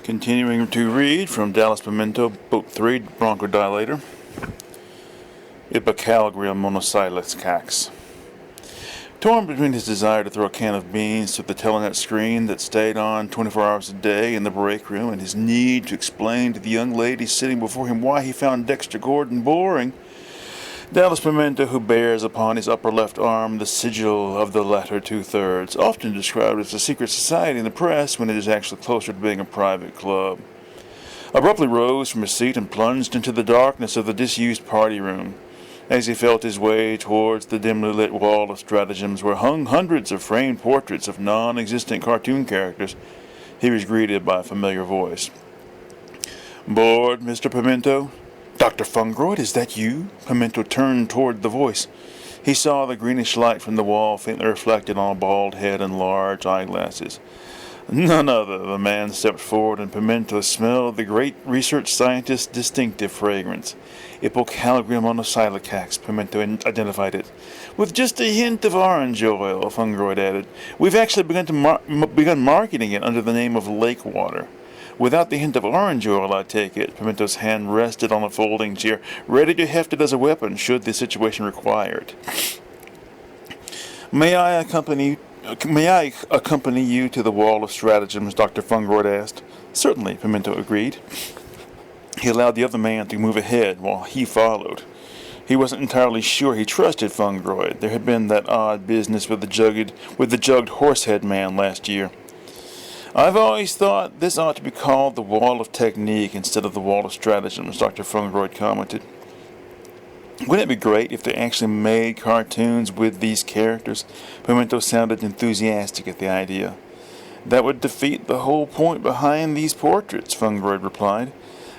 Continuing to read from Dallas Pimiento, Book 3, Bronchodilator. Ipocalagria monocylex cax. Torn between his desire to throw a can of beans through the telenet screen that stayed on 24 hours a day in the break room and his need to explain to the young lady sitting before him why he found Dexter Gordon boring, Dallas Pimiento, who bears upon his upper left arm the sigil of the latter two-thirds, often described as a secret society in the press when it is actually closer to being a private club, abruptly rose from his seat and plunged into the darkness of the disused party room. As he felt his way towards the dimly lit wall of stratagems where hung hundreds of framed portraits of non-existent cartoon characters, he was greeted by a familiar voice. "Bored, Mr. Pimiento?" "Dr. Fungroyd, is that you?" Pimiento turned toward the voice. He saw the greenish light from the wall faintly reflected on a bald head and large eyeglasses. None other. The man stepped forward, and Pimiento smelled the great research scientist's distinctive fragrance. Ipocalagria monocylex, Pimiento identified it. "With just a hint of orange oil," Fungroyd added. "We've actually begun marketing it under the name of Lake Water. Without the hint of orange oil, I take it." Pimento's hand rested on a folding chair, ready to heft it as a weapon should the situation require it. May I accompany you to the wall of stratagems?" Dr. Fungroyd asked. "Certainly," Pimiento agreed. He allowed the other man to move ahead while he followed. He wasn't entirely sure he trusted Fungroyd. There had been that odd business with the jugged horsehead man last year. "I've always thought this ought to be called the Wall of Technique instead of the Wall of Stratagems," Dr. Fungroyd commented. "Wouldn't it be great if they actually made cartoons with these characters?" Pimiento sounded enthusiastic at the idea. "That would defeat the whole point behind these portraits," Fungroyd replied.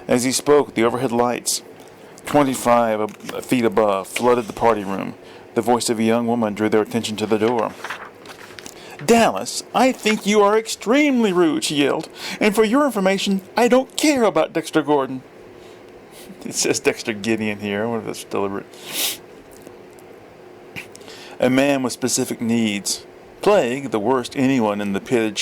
As he spoke, the overhead lights, 25 feet above, flooded the party room. The voice of a young woman drew their attention to the door. "Dallas, I think you are extremely rude," she yelled. "And for your information, I don't care about Dexter Gordon." It says Dexter Gideon here. I wonder if that's deliberate. A man with specific needs. Plague, the worst anyone in the pitted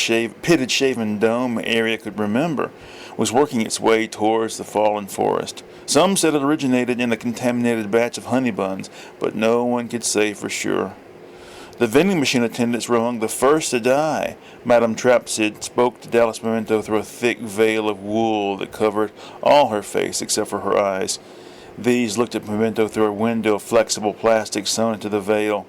shaven dome area could remember, was working its way towards the fallen forest. Some said it originated in a contaminated batch of honey buns, but no one could say for sure. The vending machine attendants were among the first to die. Madame Trapsid spoke to Dallas Pimiento through a thick veil of wool that covered all her face except for her eyes. These looked at Pimiento through a window of flexible plastic sewn into the veil.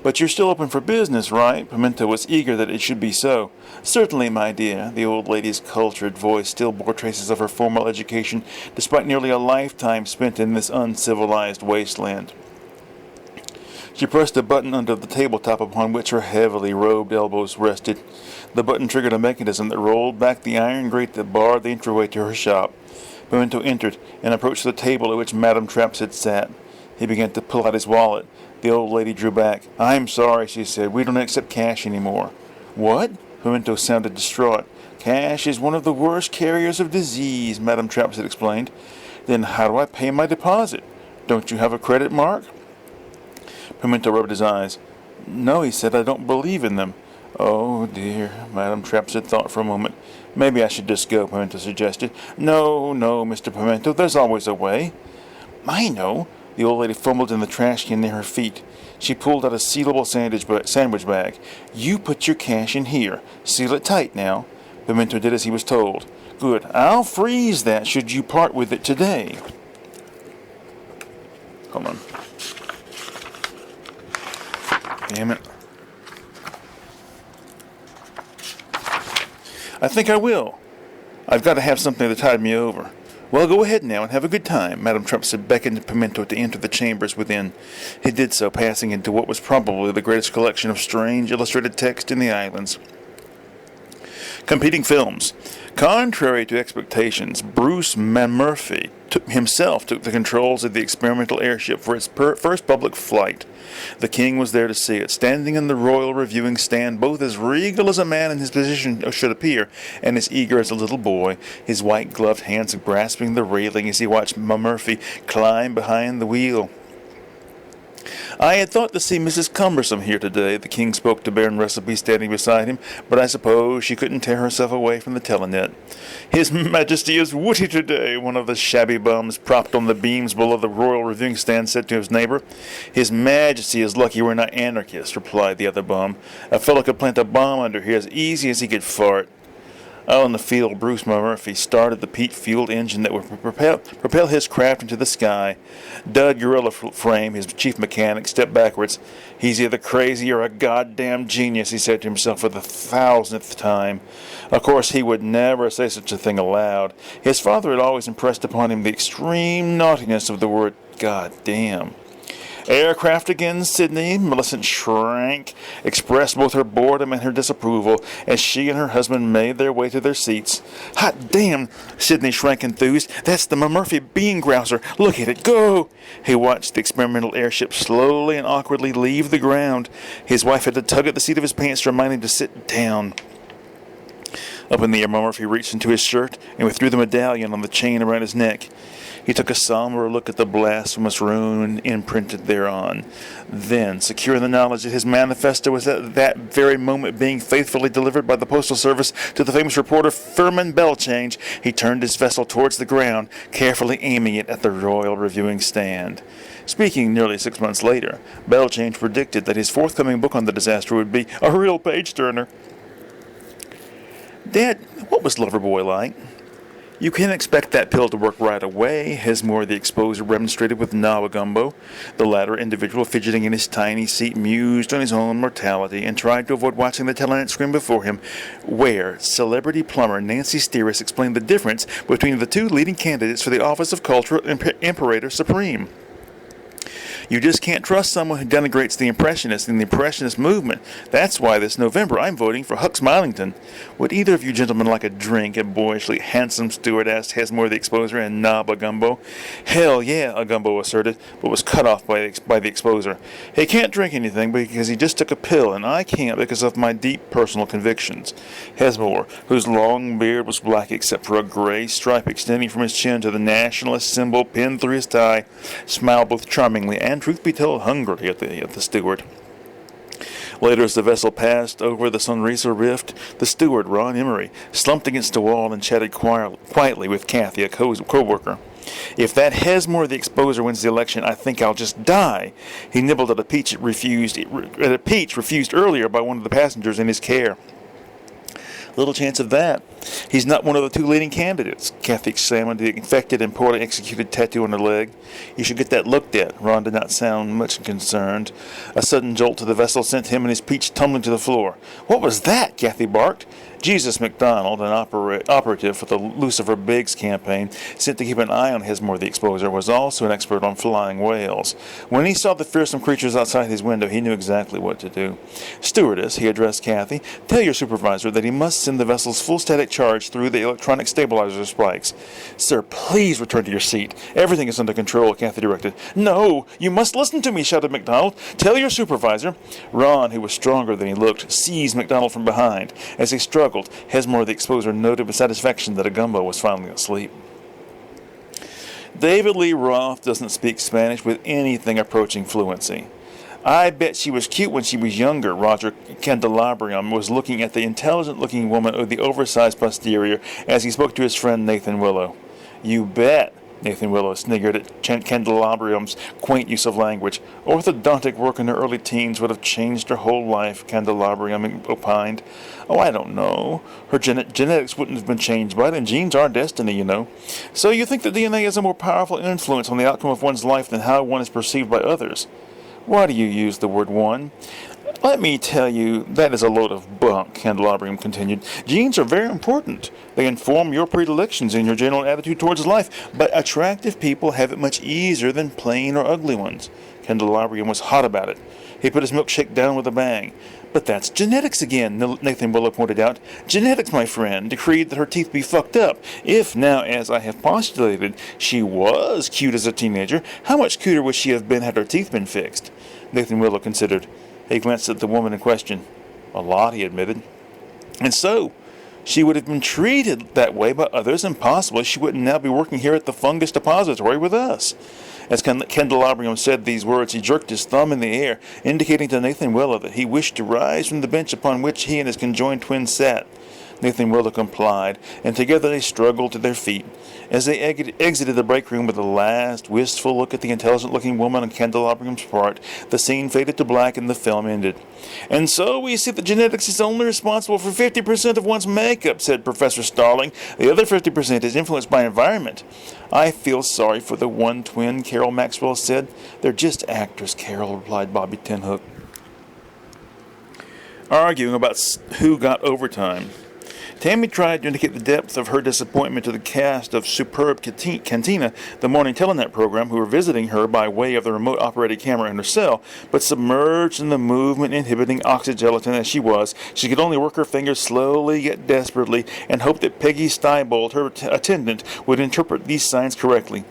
"But you're still open for business, right?" Pimiento was eager that it should be so. "Certainly, my dear." The old lady's cultured voice still bore traces of her formal education, despite nearly a lifetime spent in this uncivilized wasteland. She pressed a button under the tabletop upon which her heavily robed elbows rested. The button triggered a mechanism that rolled back the iron grate that barred the entryway to her shop. Pimiento entered and approached the table at which Madame Trapsid sat. He began to pull out his wallet. The old lady drew back. "I'm sorry," she said. "We don't accept cash anymore." "What?" Pimiento sounded distraught. "Cash is one of the worst carriers of disease," Madame Trapsid explained. "Then how do I pay my deposit? Don't you have a credit mark?" Pimiento rubbed his eyes. "No," he said, "I don't believe in them." "Oh, dear," Madame Trapsid thought for a moment. "Maybe I should just go," Pimiento suggested. "No, Mr. Pimiento, there's always a way." "I know." The old lady fumbled in the trash can near her feet. She pulled out a sealable sandwich bag. "You put your cash in here. Seal it tight now." Pimiento did as he was told. "Good. I'll freeze that should you part with it today." Hold on. Damn it. "I think I will. I've got to have something to tide me over." "Well, go ahead now and have a good time." Madame Trapsid beckoned Pimiento to enter the chambers within. He did so, passing into what was probably the greatest collection of strange illustrated text in the islands. Competing films. Contrary to expectations, Bruce Murphy himself took the controls of the experimental airship for its first public flight. The king was there to see it, standing in the royal reviewing stand, both as regal as a man in his position should appear, and as eager as a little boy, his white-gloved hands grasping the railing as he watched Murphy climb behind the wheel. I had thought to see Mrs. Cumbersome here today, the king spoke to Baron Recipe standing beside him, but I suppose she couldn't tear herself away from the telenet. His Majesty is witty today, one of the shabby bums propped on the beams below the royal reviewing stand said to his neighbor. His Majesty is lucky we're not anarchists, replied the other bum. A fellow could plant a bomb under here as easy as he could fart. Out on the field, Bruce Murphy started the peat-fueled engine that would propel his craft into the sky. Dud Gorilla Frame, his chief mechanic, stepped backwards. He's either crazy or a goddamn genius, he said to himself for the 1000th time. Of course, he would never say such a thing aloud. His father had always impressed upon him the extreme naughtiness of the word goddamn. Aircraft again, Sydney. Millicent shrank, expressed both her boredom and her disapproval as she and her husband made their way to their seats. Hot damn, Sydney shrank enthused. That's the Murphy bean grouser. Look at it go. He watched the experimental airship slowly and awkwardly leave the ground. His wife had to tug at the seat of his pants to remind him to sit down. Up in the air, Murphy reached into his shirt and withdrew the medallion on the chain around his neck. He took a somber look at the blasphemous rune imprinted thereon. Then, secure in the knowledge that his manifesto was at that very moment being faithfully delivered by the Postal Service to the famous reporter Furman Belchange, he turned his vessel towards the ground, carefully aiming it at the Royal Reviewing Stand. Speaking nearly 6 months later, Belchange predicted that his forthcoming book on the disaster would be a real page-turner. Dad, what was Loverboy like? You can't expect that pill to work right away, Hesmore the Exposer remonstrated with Nawagumbo. The latter individual, fidgeting in his tiny seat, mused on his own mortality and tried to avoid watching the telenet screen before him, where celebrity plumber Nancy Steeris explained the difference between the two leading candidates for the office of Cultural Imperator Supreme. You just can't trust someone who denigrates the Impressionists and the Impressionist movement. That's why this November I'm voting for Huck Smilington. Would either of you gentlemen like a drink? A boyishly handsome steward asked Hesmore the Exposer and Nawagumbo. Hell yeah, Agumbo asserted, but was cut off by the Exposer. He can't drink anything because he just took a pill, and I can't because of my deep personal convictions. Hesmore, whose long beard was black except for a gray stripe extending from his chin to the nationalist symbol pinned through his tie, smiled both charmingly and, truth be told, hungrily at the steward. Later, as the vessel passed over the Sunrisa Rift, the steward, Ron Emery, slumped against a wall and chatted quietly with Kathy, a co-worker. If that Hesmore the Exposer wins the election, I think I'll just die. He nibbled at a peach refused earlier by one of the passengers in his care. Little chance of that. He's not one of the two leading candidates. Kathy examined the infected and poorly executed tattoo on her leg. You should get that looked at. Ron did not sound much concerned. A sudden jolt to the vessel sent him and his peach tumbling to the floor. What was that? Kathy barked. Jesus McDonald, an operative for the Lucifer Biggs campaign, sent to keep an eye on Hesmore the Exposer, was also an expert on flying whales. When he saw the fearsome creatures outside his window, he knew exactly what to do. Stewardess, he addressed Kathy, tell your supervisor that he must send the vessel's full static charge through the electronic stabilizer spikes. Sir, please return to your seat. Everything is under control, Kathy directed. No, you must listen to me, shouted McDonald. Tell your supervisor. Ron, who was stronger than he looked, seized McDonald from behind. As they struggled, Hesmore the Exposer noted with satisfaction that Agumbo was finally asleep. David Lee Roth doesn't speak Spanish with anything approaching fluency. I bet she was cute when she was younger, Roger Candelabrium was looking at the intelligent-looking woman with the oversized posterior as he spoke to his friend Nathan Willow. You bet, Nathan Willow sniggered at Candelabrium's quaint use of language. Orthodontic work in her early teens would have changed her whole life, Candelabrium opined. Oh, I don't know. Her genetics wouldn't have been changed by it, and genes are destiny, you know. So you think that DNA has a more powerful influence on the outcome of one's life than how one is perceived by others? Why do you use the word one? Let me tell you, that is a load of bunk, Candelabrium continued. Genes are very important. They inform your predilections and your general attitude towards life, but attractive people have it much easier than plain or ugly ones. Candelabrium was hot about it. He put his milkshake down with a bang. But that's genetics again, Nathan Willow pointed out. Genetics, my friend, decreed that her teeth be fucked up. If now, as I have postulated, she was cute as a teenager, how much cuter would she have been had her teeth been fixed? Nathan Willow considered. He glanced at the woman in question. A lot, he admitted. And so, She would have been treated that way by others, and possibly she wouldn't now be working here at the fungus depository with us. As Candelabrium said these words, he jerked his thumb in the air, indicating to Nathan Willow that he wished to rise from the bench upon which he and his conjoined twin sat. Nathan Willow complied, and together they struggled to their feet. As they exited the break room with a last wistful look at the intelligent-looking woman on Candelabrium's part, the scene faded to black and the film ended. "And so we see that genetics is only responsible for 50% of one's makeup," said Professor Starling. "The other 50% is influenced by environment." "I feel sorry for the one twin," Carol Maxwell said. "They're just actors, Carol," replied Bobby Tinhook. Arguing about who got overtime. Tammy tried to indicate the depth of her disappointment to the cast of Superb Cantina, the morning telenet program, who were visiting her by way of the remote-operated camera in her cell, but submerged in the movement-inhibiting oxygelatin as she was, she could only work her fingers slowly yet desperately and hope that Peggy Steibold, her attendant, would interpret these signs correctly.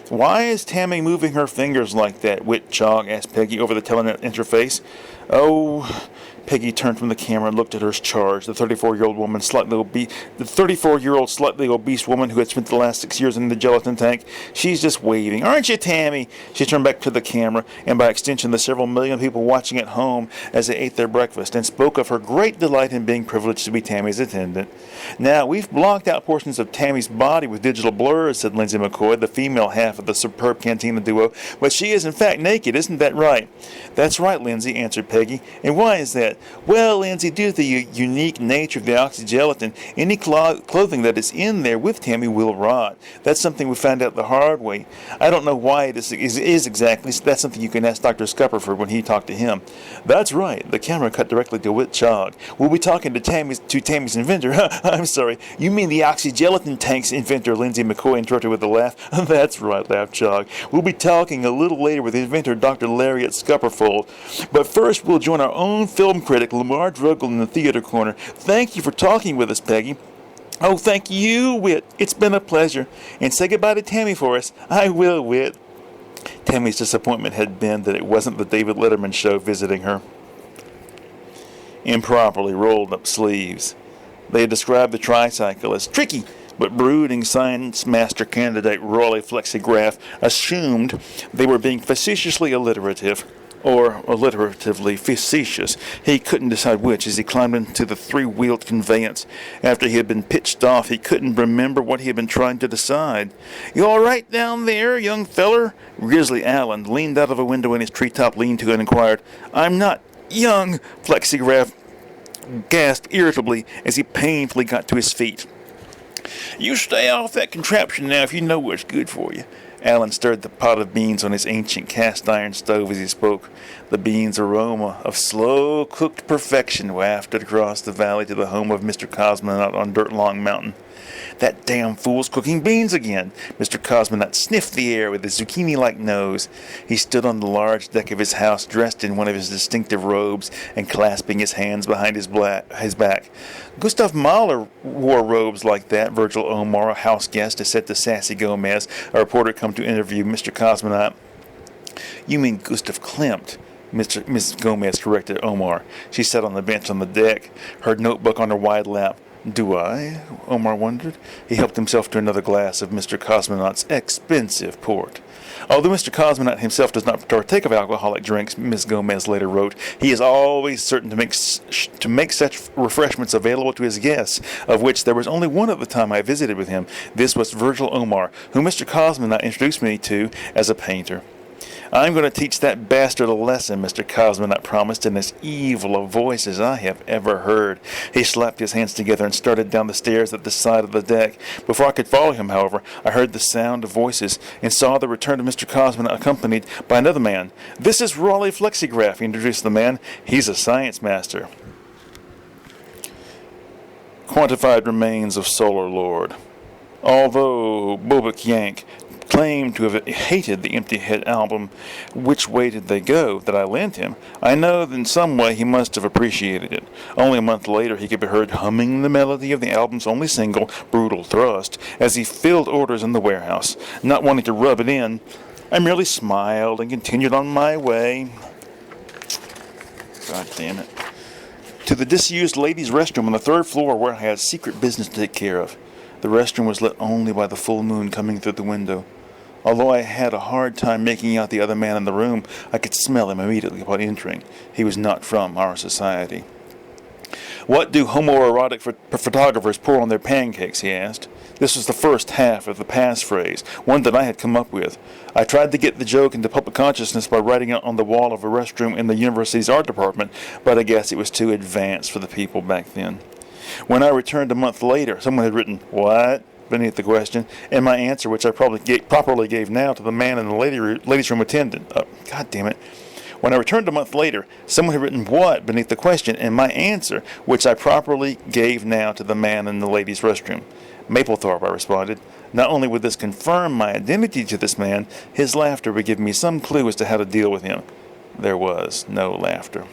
"Why is Tammy moving her fingers like that?" Whitchog asked Peggy over the telenet interface. "Oh..." Peggy turned from the camera and looked at her charge, the 34-year-old slightly obese woman who had spent the last 6 years in the gelatin tank. "She's just waving. Aren't you, Tammy?" She turned back to the camera, and by extension the several million people watching at home as they ate their breakfast, and spoke of her great delight in being privileged to be Tammy's attendant. "Now, we've blocked out portions of Tammy's body with digital blurs," said Lindsay McCoy, the female half of the Superb Cantina duo, "but she is in fact naked, isn't that right?" "That's right, Lindsay," answered Peggy. "And why is that?" "Well, Lindsay, due to the unique nature of the oxygelatin, any clothing that is in there with Tammy will rot. That's something we found out the hard way. I don't know why it is exactly. That's something you can ask Dr. Scupperford when he talked to him." "That's right." The camera cut directly to Whitchog. "We'll be talking to Tammy's inventor." "I'm sorry. You mean the oxygelatin tank's inventor," Lindsay McCoy interrupted with a laugh. "That's right," laughed Chog. "We'll be talking a little later with the inventor, Dr. Lariat Scupperfold. But first, we'll join our own film critic, Lamar Druggle, in the theater corner. Thank you for talking with us, Peggy." "Oh, thank you, Whit. It's been a pleasure. And say goodbye to Tammy for us." "I will, Whit." Tammy's disappointment had been that it wasn't the David Letterman show visiting her. Improperly rolled up sleeves. They had described the tricycle as tricky, but brooding science master candidate Raleigh Flexograph assumed they were being facetiously alliterative, or alliteratively facetious. He couldn't decide which as he climbed into the three-wheeled conveyance. After he had been pitched off, he couldn't remember what he had been trying to decide. "You all right down there, young feller?" Grizzly Allen leaned out of a window in his treetop lean-to and inquired. "I'm not young," Flexograph gasped irritably as he painfully got to his feet. "You stay off that contraption now if you know what's good for you." Allen stirred the pot of beans on his ancient cast-iron stove as he spoke. The beans' aroma of slow-cooked perfection wafted across the valley to the home of Mr. Cosmonaut on Dirt Long Mountain. "That damn fool's cooking beans again." Mr. Cosmonaut sniffed the air with his zucchini-like nose. He stood on the large deck of his house, dressed in one of his distinctive robes and clasping his hands behind his back. "Gustav Mahler wore robes like that," Virgil Omar, a house guest, has said to Sassy Gomez, a reporter come to interview Mr. Cosmonaut. "You mean Gustav Klimt," Mrs. Gomez corrected Omar. She sat on the bench on the deck, her notebook on her wide lap. "Do I?" Omar wondered. He helped himself to another glass of Mr. Cosmonaut's expensive port. Although Mr. Cosmonaut himself does not partake of alcoholic drinks, Miss Gomez later wrote, he is always certain to make such refreshments available to his guests, of which there was only one at the time I visited with him. This was Virgil Omar, whom Mr. Cosmonaut introduced me to as a painter. "I'm going to teach that bastard a lesson," Mr. Cosmonaut promised in as evil a voice as I have ever heard. He slapped his hands together and started down the stairs at the side of the deck. Before I could follow him, however, I heard the sound of voices and saw the return of Mr. Cosmonaut accompanied by another man. "This is Raleigh Flexograph," he introduced the man. "He's a science master." Quantified remains of Solar Lord. Although Bobek Yank claimed to have hated the Empty Head album, Which Way Did They Go, that I lent him, I know that in some way he must have appreciated it. Only a month later he could be heard humming the melody of the album's only single, Brutal Thrust, as he filled orders in the warehouse. Not wanting to rub it in, I merely smiled and continued on my way. God damn it. to the disused ladies' restroom on the third floor where I had secret business to take care of. The restroom was lit only by the full moon coming through the window. Although I had a hard time making out the other man in the room, I could smell him immediately upon entering. He was not from our society. "What do homoerotic photographers pour on their pancakes?" he asked. This was the first half of the passphrase, one that I had come up with. I tried to get the joke into public consciousness by writing it on the wall of a restroom in the university's art department, but I guess it was too advanced for the people back then. When I returned a month later, someone had written, "What?" beneath the question, and my answer, which I properly gave now to the man in the ladies' room attendant. God damn it. When I returned a month later, someone had written "what" beneath the question, and my answer, which I properly gave now to the man in the ladies' restroom. "Maplethorpe," I responded. Not only would this confirm my identity to this man, his laughter would give me some clue as to how to deal with him. There was no laughter.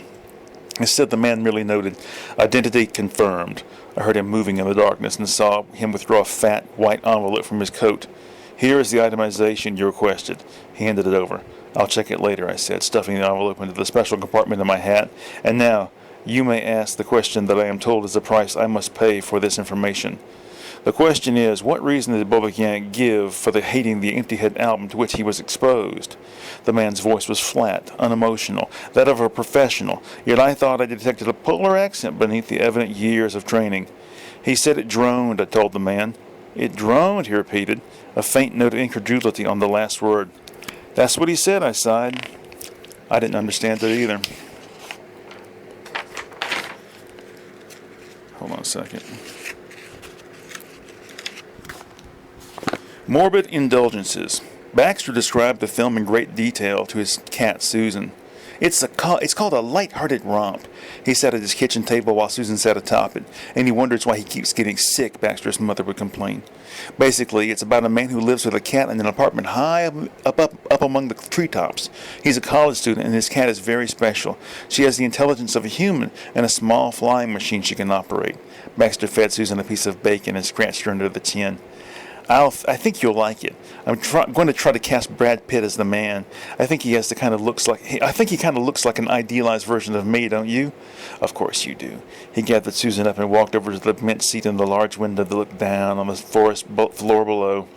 Instead, the man merely noted, "Identity confirmed." I heard him moving in the darkness and saw him withdraw a fat, white envelope from his coat. "Here is the itemization you requested." He handed it over. "I'll check it later," I said, stuffing the envelope into the special compartment of my hat. "And now, you may ask the question that I am told is the price I must pay for this information. The question is, what reason did Bobakian give for the hating the Empty Head album to which he was exposed?" The man's voice was flat, unemotional, that of a professional, yet I thought I detected a polar accent beneath the evident years of training. "He said it droned," I told the man. "It droned," he repeated, a faint note of incredulity on the last word. "That's what he said," I sighed. I didn't understand it either. Hold on a second. Morbid indulgences. Baxter described the film in great detail to his cat, Susan. It's called a light-hearted romp. He sat at his kitchen table while Susan sat atop it, and he wonders why he keeps getting sick, Baxter's mother would complain. Basically, it's about a man who lives with a cat in an apartment high up among the treetops. He's a college student, and his cat is very special. She has the intelligence of a human and a small flying machine she can operate. Baxter fed Susan a piece of bacon and scratched her under the chin. I think you'll like it. I'm going to try to cast Brad Pitt as the man. I think he kind of looks like an idealized version of me, don't you? Of course you do. He gathered Susan up and walked over to the bench seat in the large window that looked down on the forest floor below.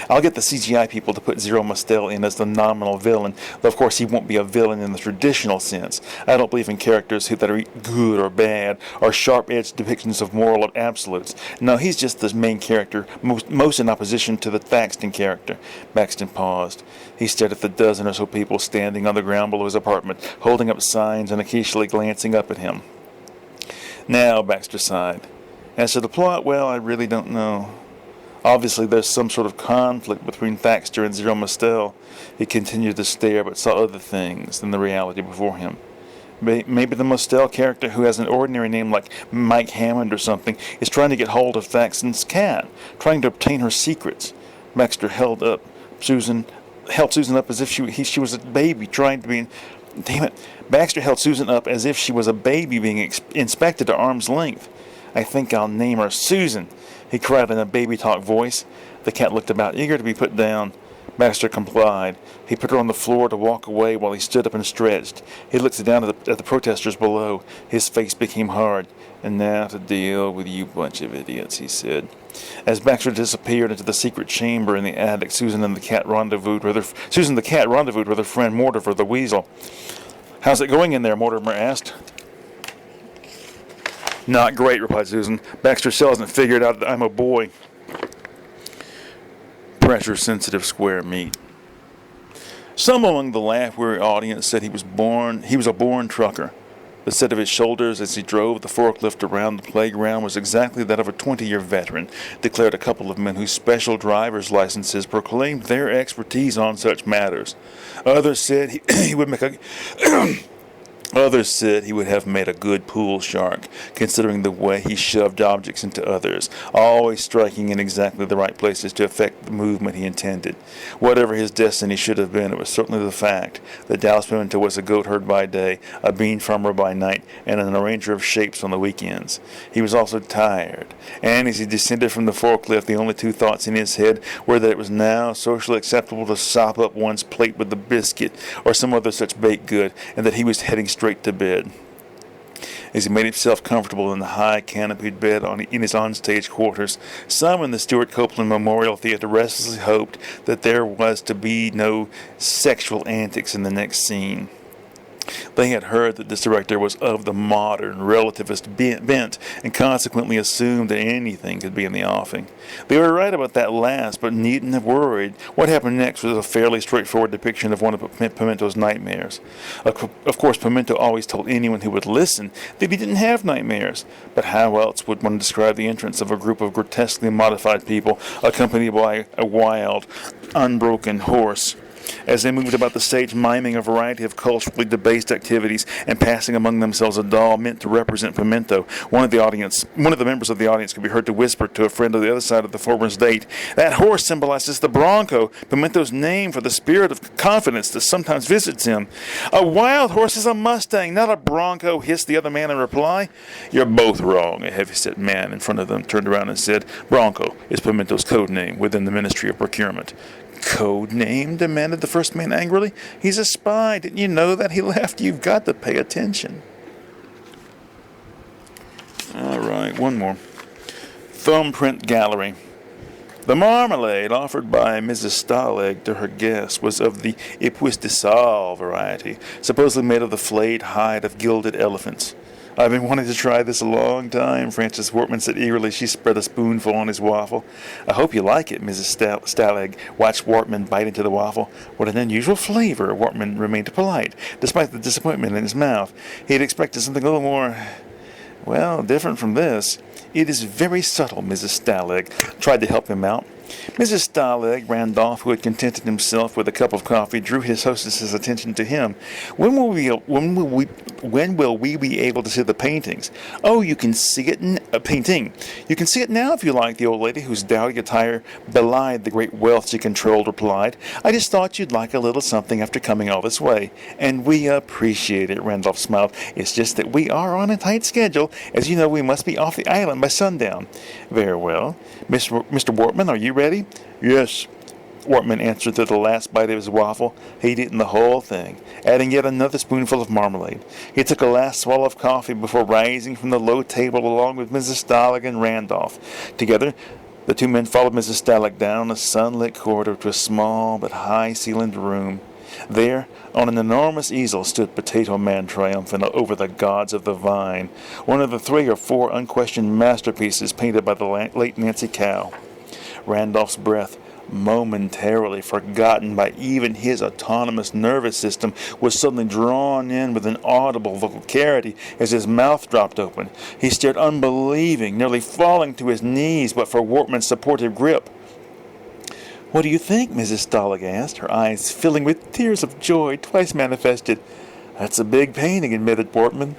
"I'll get the CGI people to put Zero Mostel in as the nominal villain, though of course he won't be a villain in the traditional sense. I don't believe in characters that are good or bad, or sharp-edged depictions of moral absolutes. No, he's just the main character, most in opposition to the Thaxton character." Baxton paused. He stared at the dozen or so people standing on the ground below his apartment, holding up signs and occasionally glancing up at him. "Now," Baxter sighed. "As to the plot, well, I really don't know. Obviously, there's some sort of conflict between Thaxter and Zero Mostel." He continued to stare, but saw other things than the reality before him. Maybe the Mostel character, who has an ordinary name like Mike Hammond or something, is trying to get hold of Thaxton's cat, trying to obtain her secrets. Baxter held Susan up as if she was a baby trying to be... Damn it. Baxter held Susan up as if she was a baby being inspected at arm's length. "I think I'll name her Susan," he cried in a baby-talk voice. The cat looked about, eager to be put down. Baxter complied. He put her on the floor to walk away while he stood up and stretched. He looked down at the protesters below. His face became hard. "And now to deal with you bunch of idiots," he said. As Baxter disappeared into the secret chamber in the attic, Susan the cat rendezvoused with her friend Mortimer the weasel. "How's it going in there?" Mortimer asked. "Not great," replied Susan. "Baxter still hasn't figured out that I'm a boy." Pressure-sensitive square meat. Some among the laugh-weary audience said he was a born trucker. The set of his shoulders as he drove the forklift around the playground was exactly that of a 20-year veteran, declared a couple of men whose special driver's licenses proclaimed their expertise on such matters. Others said he would make a... Others said he would have made a good pool shark, considering the way he shoved objects into others, always striking in exactly the right places to effect the movement he intended. Whatever his destiny should have been, it was certainly the fact that Dallas Pimiento was a goat herd by day, a bean farmer by night, and an arranger of shapes on the weekends. He was also tired, and as he descended from the forklift, the only two thoughts in his head were that it was now socially acceptable to sop up one's plate with a biscuit or some other such baked good, and that he was heading straight to bed. as he made himself comfortable in the high canopied bed in his onstage quarters. Some in the Stuart Copeland Memorial Theater restlessly hoped that there was to be no sexual antics in the next scene. They had heard that this director was of the modern, relativist bent, and consequently assumed that anything could be in the offing. They were right about that last, but needn't have worried. What happened next was a fairly straightforward depiction of one of Pimento's nightmares. Of course, Pimento always told anyone who would listen that he didn't have nightmares, but how else would one describe the entrance of a group of grotesquely modified people, accompanied by a wild, unbroken horse? As they moved about the stage, miming a variety of culturally debased activities and passing among themselves a doll meant to represent Pimento, one of the members of the audience could be heard to whisper to a friend on the other side of the former's date, "That horse symbolizes the bronco, Pimento's name for the spirit of confidence that sometimes visits him." "A wild horse is a mustang, not a bronco," hissed the other man in reply. "You're both wrong," a heavy-set man in front of them turned around and said. "Bronco is Pimento's code name within the Ministry of Procurement." "Code name?" demanded the first man angrily. "He's a spy. Didn't you know that?" He laughed. "You've got to pay attention." All right, one more. Thumbprint Gallery. The marmalade offered by Mrs. Stalag to her guests was of the époisse de sal variety, supposedly made of the flayed hide of gilded elephants. "I've been wanting to try this a long time," Frances Wortman said eagerly. She spread a spoonful on his waffle. "I hope you like it." Mrs. Stalag watched Wortman bite into the waffle. "What an unusual flavor." Wortman remained polite, despite the disappointment in his mouth. He had expected something a little more, well, different from this. "It is very subtle," Mrs. Stalag tried to help him out. Mrs. Stalag, Randolph, who had contented himself with a cup of coffee, drew his hostess's attention to him. When will we be able to see the paintings?" "Oh, you can see it painting. You can see it now if you like," the old lady, whose dowdy attire belied the great wealth she controlled, replied. "I just thought you'd like a little something after coming all this way." "And we appreciate it," Randolph smiled. "It's just that we are on a tight schedule. As you know, we must be off the island by sundown." "Very well. Mr. Wortman, are you ready?" "Yes." Wortman answered through the last bite of his waffle. He'd eaten the whole thing, adding yet another spoonful of marmalade. He took a last swallow of coffee before rising from the low table along with Mrs. Stalag and Randolph. Together, the two men followed Mrs. Stalag down a sunlit corridor to a small but high-ceilinged room. There, on an enormous easel, stood Potato Man triumphant over the gods of the vine, one of the 3 or 4 unquestioned masterpieces painted by the late Nancy Cow. Randolph's breath, momentarily forgotten by even his autonomous nervous system, was suddenly drawn in with an audible vulgarity as his mouth dropped open. He stared unbelieving, nearly falling to his knees but for Wortman's supportive grip. "What do you think?" Mrs. Stalag asked, her eyes filling with tears of joy twice manifested. "That's a big painting," admitted Wortman.